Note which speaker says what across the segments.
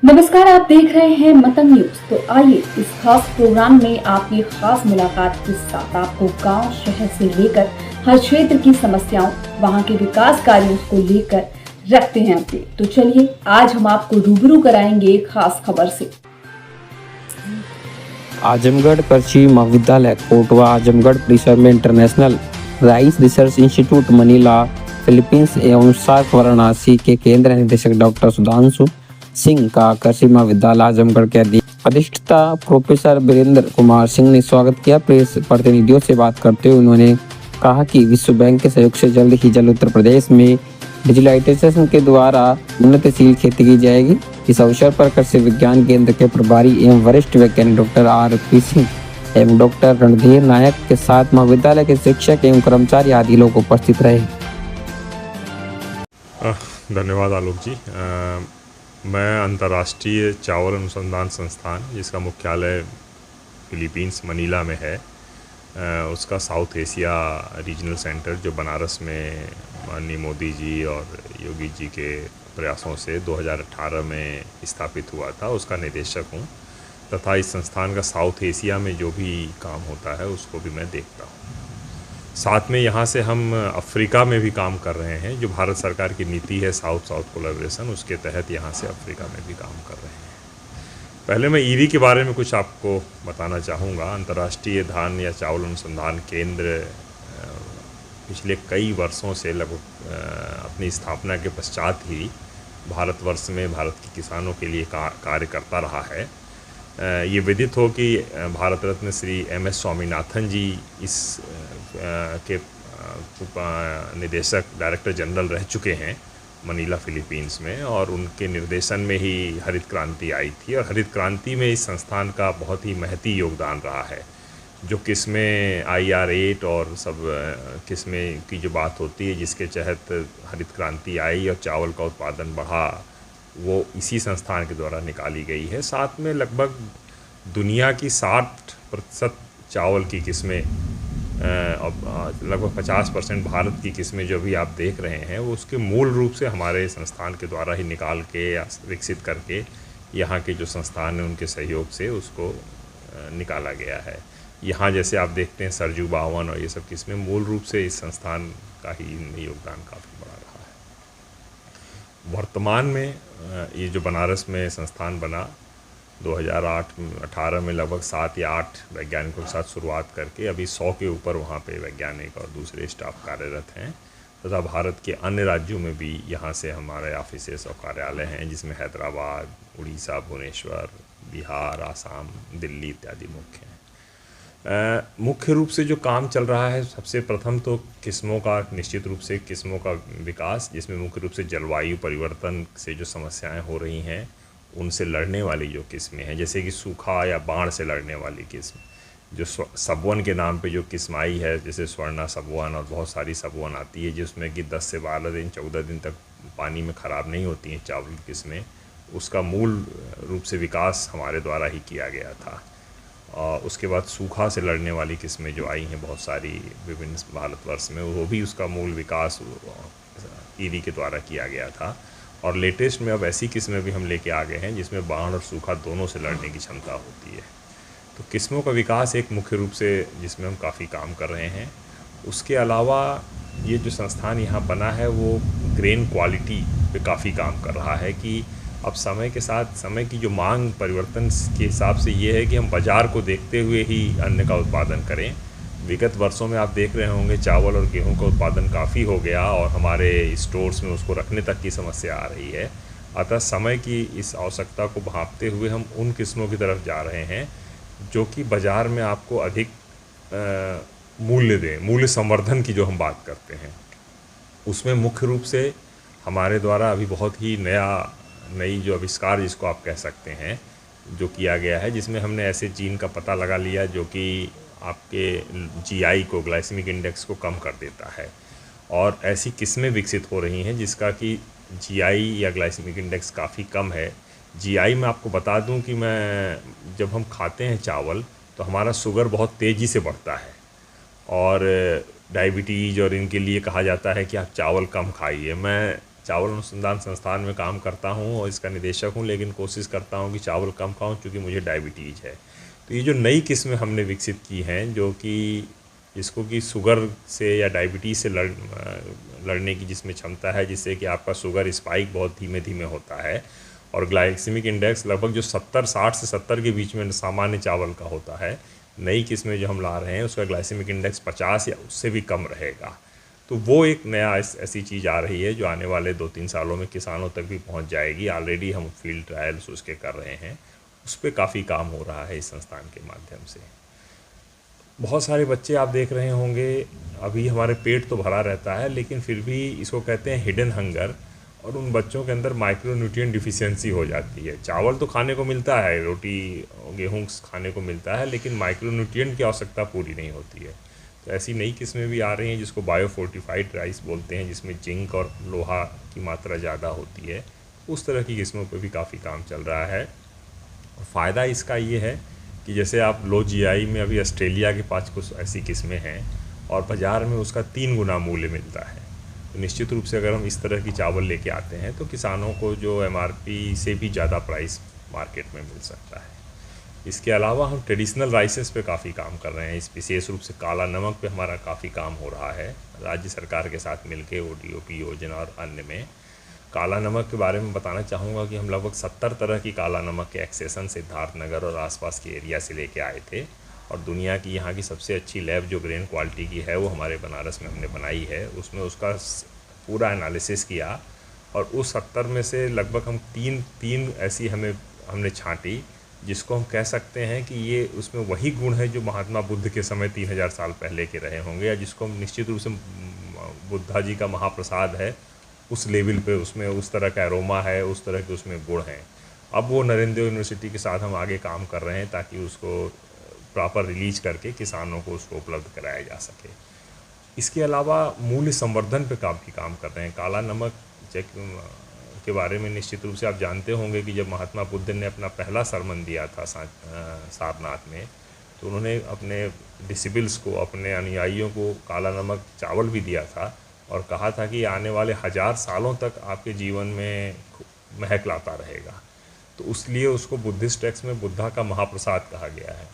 Speaker 1: नमस्कार, आप देख रहे हैं मतंग न्यूज। तो आइए इस खास प्रोग्राम में आपकी खास मुलाकात के साथ आपको गांव शहर से लेकर हर क्षेत्र की समस्याओं, वहां के विकास कार्यों को लेकर रखते हैं अपडेट। तो चलिए आज हम आपको रूबरू कराएंगे एक खास खबर से।
Speaker 2: आजमगढ़ कृषि महाविद्यालय कोटवा आजमगढ़ परिसर में international rice research institute Manila Philippines एवं सार्क वाराणसी के केंद्र निदेशक डॉक्टर सुधांशु सिंह का कृषि महाविद्यालय आजमगढ़ के अधिष्ठाता प्रोफेसर वीरेंद्र कुमार सिंह ने स्वागत किया। प्रेस प्रतिनिधियों से बात करते हुए उन्होंने कहा कि विश्व बैंक के सहयोग से जल्द ही उत्तर प्रदेश में डिजिटाइजेशन के द्वारा उन्नतशील खेती की जाएगी। इस अवसर पर कृषि विज्ञान केंद्र के प्रभारी एवं वरिष्ठ वैज्ञानिक डॉक्टर आर.पी. सिंह एवं डॉक्टर रणधीर नायक के साथ महाविद्यालय के शिक्षक एवं कर्मचारी आदि लोग उपस्थित रहे।
Speaker 3: धन्यवाद आलोक जी। मैं अंतर्राष्ट्रीय चावल अनुसंधान संस्थान, जिसका मुख्यालय फिलीपींस मनीला में है, उसका साउथ एशिया रीजनल सेंटर जो बनारस में माननीय मोदी जी और योगी जी के प्रयासों से 2018 में स्थापित हुआ था, उसका निदेशक हूँ तथा इस संस्थान का साउथ एशिया में जो भी काम होता है उसको भी मैं देखता हूँ। साथ में यहाँ से हम अफ्रीका में भी काम कर रहे हैं। जो भारत सरकार की नीति है साउथ साउथ कोलैबोरेशन, उसके तहत यहाँ से अफ्रीका में भी काम कर रहे हैं। पहले मैं ईरी के बारे में कुछ आपको बताना चाहूँगा। अंतर्राष्ट्रीय धान या चावल अनुसंधान केंद्र पिछले कई वर्षों से लगभग अपनी स्थापना के पश्चात ही भारतवर्ष में भारत के किसानों के लिए कार्य करता रहा है। ये विदित हो कि भारत रत्न श्री M.S. स्वामीनाथन जी इस के निदेशक डायरेक्टर जनरल रह चुके हैं मनीला फिलीपींस में, और उनके निर्देशन में ही हरित क्रांति आई थी। और हरित क्रांति में इस संस्थान का बहुत ही महती योगदान रहा है। जो किस्में IR8 और सब किस्में की जो बात होती है जिसके तहत हरित क्रांति आई और चावल का उत्पादन बढ़ा, वो इसी संस्थान के द्वारा निकाली गई है। साथ में लगभग दुनिया की 60% चावल की किस्में और लगभग 50% भारत की किस्में जो भी आप देख रहे हैं वो उसके मूल रूप से हमारे संस्थान के द्वारा ही निकाल के या विकसित करके यहाँ के जो संस्थान हैं उनके सहयोग से उसको निकाला गया है। यहाँ जैसे आप देखते हैं सरजू 52 और ये सब किस्में मूल रूप से इस संस्थान का ही इनमें योगदान काफ़ी बड़ा रहा है। वर्तमान में ये जो बनारस में संस्थान बना 2008-18 में लगभग 7 या 8 वैज्ञानिकों के साथ शुरुआत करके अभी 100 के ऊपर वहाँ पे वैज्ञानिक और दूसरे स्टाफ कार्यरत हैं तथा भारत के अन्य राज्यों में भी यहाँ से हमारे ऑफिसेस और कार्यालय हैं, जिसमें हैदराबाद, उड़ीसा, भुवनेश्वर, बिहार, आसाम, दिल्ली इत्यादि मुख्य हैं। मुख्य रूप से जो काम चल रहा है, सबसे प्रथम तो किस्मों का, निश्चित रूप से किस्मों का विकास, जिसमें मुख्य रूप से जलवायु परिवर्तन से जो समस्याएं हो रही हैं उनसे लड़ने वाली जो किस्में हैं, जैसे कि सूखा या बाढ़ से लड़ने वाली किस्म, जो सबवन के नाम पे जो किस्म आई है, जैसे स्वर्णा सबवन और बहुत सारी सबवन आती है जिसमें कि 10 से 12 दिन 14 दिन तक पानी में ख़राब नहीं होती हैं चावल की किस्में, उसका मूल रूप से विकास हमारे द्वारा ही किया गया था। और उसके बाद सूखा से लड़ने वाली किस्में जो आई हैं बहुत सारी विभिन्न भारतवर्ष में, वो भी उसका मूल विकास ईरी के द्वारा किया गया था। और लेटेस्ट में अब ऐसी किस्में भी हम लेके आ गए हैं जिसमें बाढ़ और सूखा दोनों से लड़ने की क्षमता होती है। तो किस्मों का विकास एक मुख्य रूप से जिसमें हम काफ़ी काम कर रहे हैं। उसके अलावा ये जो संस्थान यहाँ बना है वो ग्रेन क्वालिटी पे काफ़ी काम कर रहा है कि अब समय के साथ समय की जो मांग परिवर्तन के हिसाब से ये है कि हम बाज़ार को देखते हुए ही अन्न का उत्पादन करें। विगत वर्षों में आप देख रहे होंगे चावल और गेहूं का उत्पादन काफ़ी हो गया और हमारे स्टोर्स में उसको रखने तक की समस्या आ रही है। अतः समय की इस आवश्यकता को भांपते हुए हम उन किस्मों की तरफ जा रहे हैं जो कि बाज़ार में आपको अधिक मूल्य दें। मूल्य संवर्धन की जो हम बात करते हैं उसमें मुख्य रूप से हमारे द्वारा अभी बहुत ही नई जो आविष्कार जिसको आप कह सकते हैं जो किया गया है, जिसमें हमने ऐसे जीन का पता लगा लिया जो कि आपके GI को, ग्लाइसेमिक इंडेक्स को कम कर देता है। और ऐसी किस्में विकसित हो रही हैं जिसका कि GI या ग्लाइसेमिक इंडेक्स काफ़ी कम है। GI में आपको बता दूं कि जब हम खाते हैं चावल तो हमारा शुगर बहुत तेज़ी से बढ़ता है और डायबिटीज़ और इनके लिए कहा जाता है कि आप चावल कम खाइए। मैं चावल अनुसंधान संस्थान में काम करता हूँ और इसका निदेशक हूँ, लेकिन कोशिश करता हूँ कि चावल कम खाऊं क्योंकि मुझे डायबिटीज़ है। तो ये जो नई किस्में हमने विकसित की हैं जो कि जिसको कि शुगर से या डायबिटीज़ से लड़ने की जिसमें क्षमता है, जिससे कि आपका शुगर स्पाइक बहुत धीमे धीमे होता है और ग्लाइसेमिक इंडेक्स लगभग जो 60 से 70 के बीच में सामान्य चावल का होता है, नई किस्में जो हम ला रहे हैं उसका ग्लाइसेमिक इंडेक्स 50 या उससे भी कम रहेगा। तो वो एक नया ऐसी चीज़ आ रही है जो आने वाले 2-3 सालों में किसानों तक भी पहुंच जाएगी। ऑलरेडी हम फील्ड ट्रायल्स उसके कर रहे हैं, उस पर काफ़ी काम हो रहा है इस संस्थान के माध्यम से। बहुत सारे बच्चे आप देख रहे होंगे, अभी हमारे पेट तो भरा रहता है लेकिन फिर भी इसको कहते हैं हिडन हंगर, और उन बच्चों के अंदर माइक्रोन्यूट्रिएंट डिफिशियंसी हो जाती है। चावल तो खाने को मिलता है, रोटी गेहूँ खाने को मिलता है, लेकिन माइक्रोन्यूट्रिएंट की आवश्यकता पूरी नहीं होती है। तो ऐसी नई किस्में भी आ रही हैं जिसको बायोफोर्टिफाइड राइस बोलते हैं, जिसमें जिंक और लोहा की मात्रा ज़्यादा होती है। उस तरह की किस्मों पर भी काफ़ी काम चल रहा है। और फ़ायदा इसका ये है कि जैसे आप लो जीआई में अभी ऑस्ट्रेलिया के पास कुछ ऐसी किस्में हैं और बाज़ार में उसका 3 गुना मूल्य मिलता है। तो निश्चित रूप से अगर हम इस तरह की चावल लेके आते हैं तो किसानों को जो एमआरपी से भी ज़्यादा प्राइस मार्केट में मिल सकता है। इसके अलावा हम ट्रेडिशनल राइसेस पे काफ़ी काम कर रहे हैं। इस विशेष रूप से काला नमक पे हमारा काफ़ी काम हो रहा है राज्य सरकार के साथ मिलके ओडीओपी योजना और अन्य में। काला नमक के बारे में बताना चाहूँगा कि हम लगभग 70 तरह की काला नमक के एक्सेसन सिद्धार्थनगर और आसपास के एरिया से लेके आए थे, और दुनिया की यहाँ की सबसे अच्छी लैब जो ग्रेन क्वालिटी की है वो हमारे बनारस में हमने बनाई है। उसमें उसका पूरा एनालिसिस किया और उस 70 में से लगभग हम तीन ऐसी हमने छांटी जिसको हम कह सकते हैं कि ये उसमें वही गुण है जो महात्मा बुद्ध के समय 3000 साल पहले के रहे होंगे, या जिसको हम निश्चित रूप से बुद्धा जी का महाप्रसाद है उस लेवल पे उसमें उस तरह का एरोमा है, उस तरह के उसमें गुण हैं। अब वो नरेंद्र यूनिवर्सिटी के साथ हम आगे काम कर रहे हैं ताकि उसको प्रॉपर रिलीज करके किसानों को उसको उपलब्ध कराया जा सके। इसके अलावा मूल्य संवर्धन पे काफ़ी काम कर रहे हैं। काला नमक के बारे में निश्चित रूप से आप जानते होंगे कि जब महात्मा बुद्ध ने अपना पहला सरमन दिया था सारनाथ में, तो उन्होंने अपने डिसिबल्स को, अपने अनुयायियों को काला नमक चावल भी दिया था और कहा था कि आने वाले 1000 सालों तक आपके जीवन में महक लाता रहेगा। तो इसलिए उसको बुद्धिस्ट टेक्स्ट में बुद्धा का महाप्रसाद कहा गया है।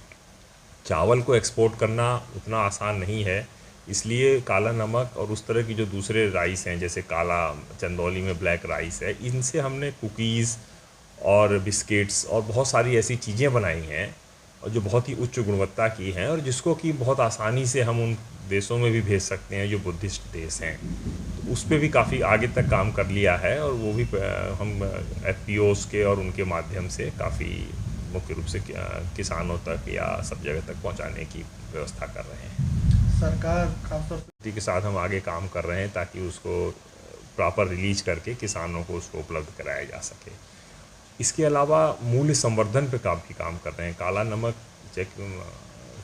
Speaker 3: चावल को एक्सपोर्ट करना उतना आसान नहीं है, इसलिए काला नमक और उस तरह की जो दूसरे राइस हैं जैसे काला चंदौली में ब्लैक राइस है, इनसे हमने कुकीज़ और बिस्किट्स और बहुत सारी ऐसी चीज़ें बनाई हैं और जो बहुत ही उच्च गुणवत्ता की हैं और जिसको कि बहुत आसानी से हम उन देशों में भी भेज सकते हैं जो बुद्धिस्ट देश हैं। तो उस पर भी काफ़ी आगे तक काम कर लिया है और वो भी हम एफपीओज़ के और उनके माध्यम से काफ़ी मुख्य रूप से किसानों तक या सब जगह तक पहुंचाने की व्यवस्था कर रहे हैं।
Speaker 4: सरकार खासतौर से
Speaker 3: के साथ हम आगे काम कर रहे हैं ताकि उसको प्रॉपर रिलीज करके किसानों को उसको उपलब्ध कराया जा सके। इसके अलावा मूल्य संवर्धन पे काफ़ी काम कर रहे हैं। काला नमक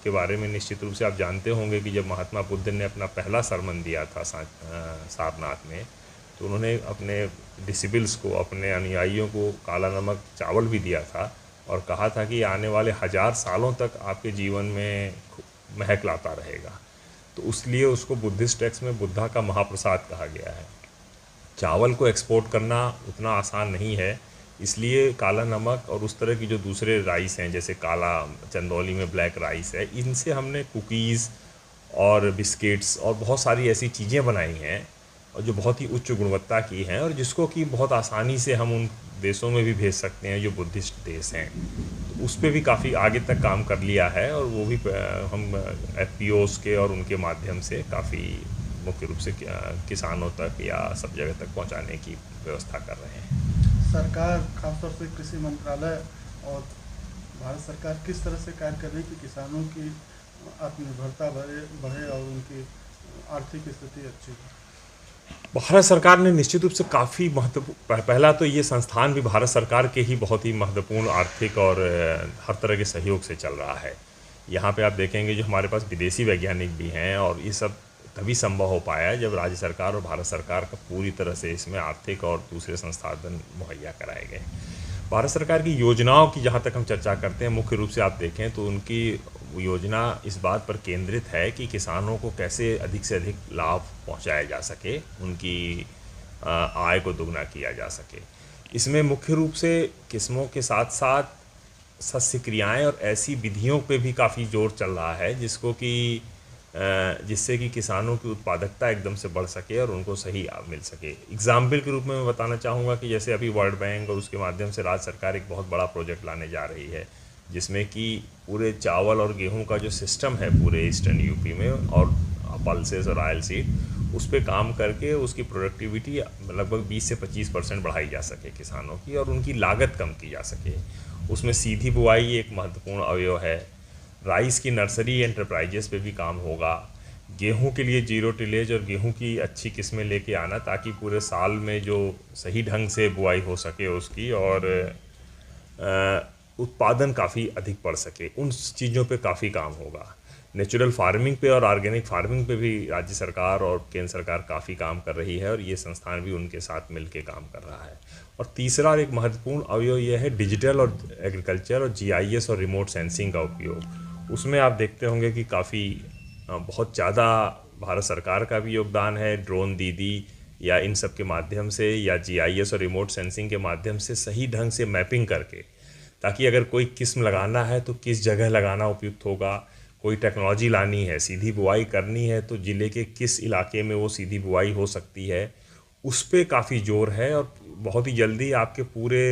Speaker 3: के बारे में निश्चित रूप से आप जानते होंगे कि जब महात्मा बुद्ध ने अपना पहला सरमन दिया था सारनाथ में, तो उन्होंने अपने डिसिबल्स को, अपने अनुयायियों को काला नमक चावल भी दिया था और कहा था कि आने वाले 1000 सालों तक आपके जीवन में महक लाता रहेगा। तो इसलिए उसको बुद्धिस्ट टेक्स्ट में बुद्धा का महाप्रसाद कहा गया है। चावल को एक्सपोर्ट करना उतना आसान नहीं है, इसलिए काला नमक और उस तरह की जो दूसरे राइस हैं जैसे काला चंदौली में ब्लैक राइस है, इनसे हमने कुकीज़ और बिस्किट्स और बहुत सारी ऐसी चीज़ें बनाई हैं और जो बहुत ही उच्च गुणवत्ता की हैं और जिसको कि बहुत आसानी से हम उन देशों में भी भेज सकते हैं जो बुद्धिस्ट देश हैं। तो उस पर भी काफ़ी आगे तक काम कर लिया है और वो भी हम एफपीओज़ के और उनके माध्यम से काफ़ी मुख्य रूप से किसानों तक या सब जगह तक पहुंचाने की व्यवस्था कर रहे हैं।
Speaker 4: सरकार खासतौर से कृषि मंत्रालय और भारत सरकार किस तरह से कार्य कर रही है कि किसानों की आत्मनिर्भरता बढ़े और उनकी आर्थिक स्थिति अच्छी हो?
Speaker 3: भारत सरकार ने निश्चित रूप से काफ़ी महत्वपूर्ण, पहला तो ये संस्थान भी भारत सरकार के ही बहुत ही महत्वपूर्ण आर्थिक और हर तरह के सहयोग से चल रहा है। यहाँ पे आप देखेंगे जो हमारे पास विदेशी वैज्ञानिक भी हैं और ये सब तभी संभव हो पाया जब राज्य सरकार और भारत सरकार का पूरी तरह से इसमें आर्थिक और दूसरे संसाधन मुहैया कराए गए। भारत सरकार की योजनाओं की जहाँ तक हम चर्चा करते हैं, मुख्य रूप से आप देखें तो उनकी योजना इस बात पर केंद्रित है कि किसानों को कैसे अधिक से अधिक लाभ पहुंचाया जा सके, उनकी आय को दुगना किया जा सके। इसमें मुख्य रूप से किस्मों के साथ साथ सस्य क्रियाएँ और ऐसी विधियों पे भी काफ़ी जोर चल रहा है जिससे कि किसानों की उत्पादकता एकदम से बढ़ सके और उनको सही लाभ मिल सके। एग्जाम्पल के रूप में मैं बताना चाहूँगा कि जैसे अभी वर्ल्ड बैंक और उसके माध्यम से राज्य सरकार एक बहुत बड़ा प्रोजेक्ट लाने जा रही है, जिसमें कि पूरे चावल और गेहूं का जो सिस्टम है पूरे ईस्टर्न यूपी में और पल्सेस और ऑयल सीड, उस पर काम करके उसकी प्रोडक्टिविटी लगभग 20 से 25% बढ़ाई जा सके किसानों की और उनकी लागत कम की जा सके। उसमें सीधी बुआई एक महत्वपूर्ण अवयव है। राइस की नर्सरी एंटरप्राइजेस पे भी काम होगा। गेहूं के लिए जीरो टिलेज और गेहूं की अच्छी किस्में लेके आना ताकि पूरे साल में जो सही ढंग से बुआई हो सके उसकी और उत्पादन काफ़ी अधिक बढ़ सके, उन चीज़ों पे काफ़ी काम होगा। नेचुरल फार्मिंग पे और ऑर्गेनिक फार्मिंग पे भी राज्य सरकार और केंद्र सरकार काफ़ी काम कर रही है और ये संस्थान भी उनके साथ मिलके काम कर रहा है। और तीसरा और एक महत्वपूर्ण अवयव यह है डिजिटल और एग्रीकल्चर और GIS और रिमोट सेंसिंग का उपयोग। उसमें आप देखते होंगे कि काफ़ी बहुत ज़्यादा भारत सरकार का भी योगदान है। ड्रोन दीदी या इन सब के माध्यम से या GIS और रिमोट सेंसिंग के माध्यम से सही ढंग से मैपिंग करके, ताकि अगर कोई किस्म लगाना है तो किस जगह लगाना उपयुक्त होगा, कोई टेक्नोलॉजी लानी है, सीधी बुआई करनी है तो ज़िले के किस इलाके में वो सीधी बुआई हो सकती है, उस पर काफ़ी जोर है। और बहुत ही जल्दी आपके पूरे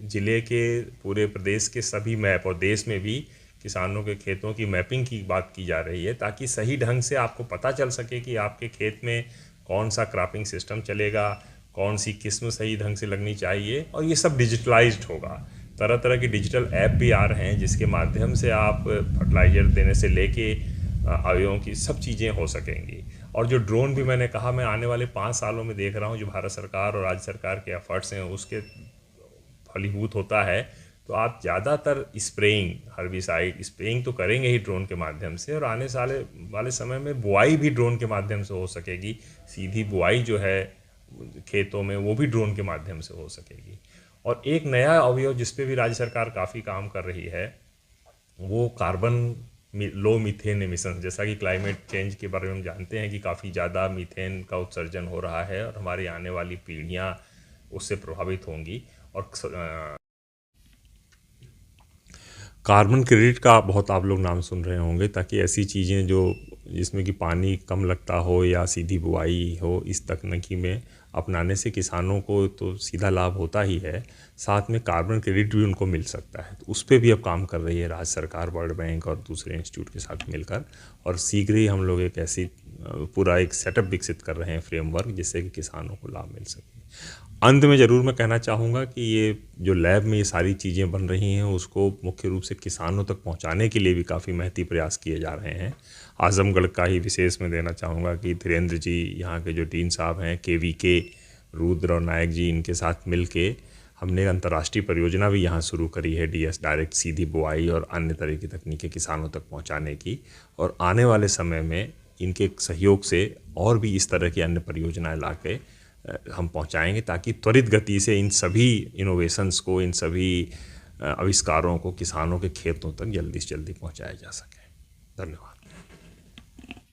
Speaker 3: ज़िले के, पूरे प्रदेश के सभी मैप और देश में भी किसानों के खेतों की मैपिंग की बात की जा रही है, ताकि सही ढंग से आपको पता चल सके कि आपके खेत में कौन सा क्रॉपिंग सिस्टम चलेगा, कौन सी किस्म सही ढंग से लगनी चाहिए। और ये सब डिजिटलाइज्ड होगा। तरह तरह के डिजिटल ऐप भी आ रहे हैं जिसके माध्यम से आप फर्टिलाइज़र देने से लेके अवयवों की सब चीज़ें हो सकेंगी। और जो ड्रोन भी मैंने कहा, मैं आने वाले 5 सालों में देख रहा हूँ जो भारत सरकार और राज्य सरकार के एफर्ट्स हैं उसके फलीभूत होता है, तो आप ज़्यादातर स्प्रेइंग, हर्बिसाइड स्प्रेइंग तो करेंगे ही ड्रोन के माध्यम से, और आने वाले समय में बुआई भी ड्रोन के माध्यम से हो सकेगी। सीधी बुआई जो है खेतों में वो भी ड्रोन के माध्यम से हो सकेगी। और एक नया अवयव जिस पे भी राज्य सरकार काफ़ी काम कर रही है वो कार्बन लो मीथेन एमिशन। जैसा कि क्लाइमेट चेंज के बारे में हम जानते हैं कि काफ़ी ज़्यादा मीथेन का उत्सर्जन हो रहा है और हमारी आने वाली पीढ़ियाँ उससे प्रभावित होंगी। और कार्बन क्रेडिट का बहुत आप लोग नाम सुन रहे होंगे, ताकि ऐसी चीज़ें जो जिसमें कि पानी कम लगता हो या सीधी बुआई हो, इस तकनीकी में अपनाने से किसानों को तो सीधा लाभ होता ही है, साथ में कार्बन क्रेडिट भी उनको मिल सकता है। तो उस पर भी अब काम कर रही है राज्य सरकार, वर्ल्ड बैंक और दूसरे इंस्टीट्यूट के साथ मिलकर, और शीघ्र ही हम लोग एक ऐसी पूरा एक सेटअप विकसित कर रहे हैं, फ्रेमवर्क, जिससे कि किसानों को लाभ मिल सके। अंत में ज़रूर मैं कहना चाहूँगा कि ये जो लैब में ये सारी चीज़ें बन रही हैं उसको मुख्य रूप से किसानों तक पहुँचाने के लिए भी काफ़ी मेहनती प्रयास किए जा रहे हैं। आजमगढ़ का ही विशेष मैं देना चाहूँगा कि धीरेन्द्र जी यहाँ के जो डीन साहब हैं, KVK रुद्र और नायक जी, इनके साथ मिल के हमने अंतर्राष्ट्रीय परियोजना भी यहाँ शुरू करी है, DS डायरेक्ट सीधी बुआई और अन्य तरह की तकनीकें किसानों तक पहुँचाने की। और आने वाले समय में इनके सहयोग से और भी इस तरह की अन्य परियोजनाएँ ला के हम पहुंचाएंगे, ताकि त्वरित गति से इन सभी इनोवेशंस को, इन सभी आविष्कारों को किसानों के खेतों तक जल्दी से जल्दी पहुंचाया जा सके। धन्यवाद।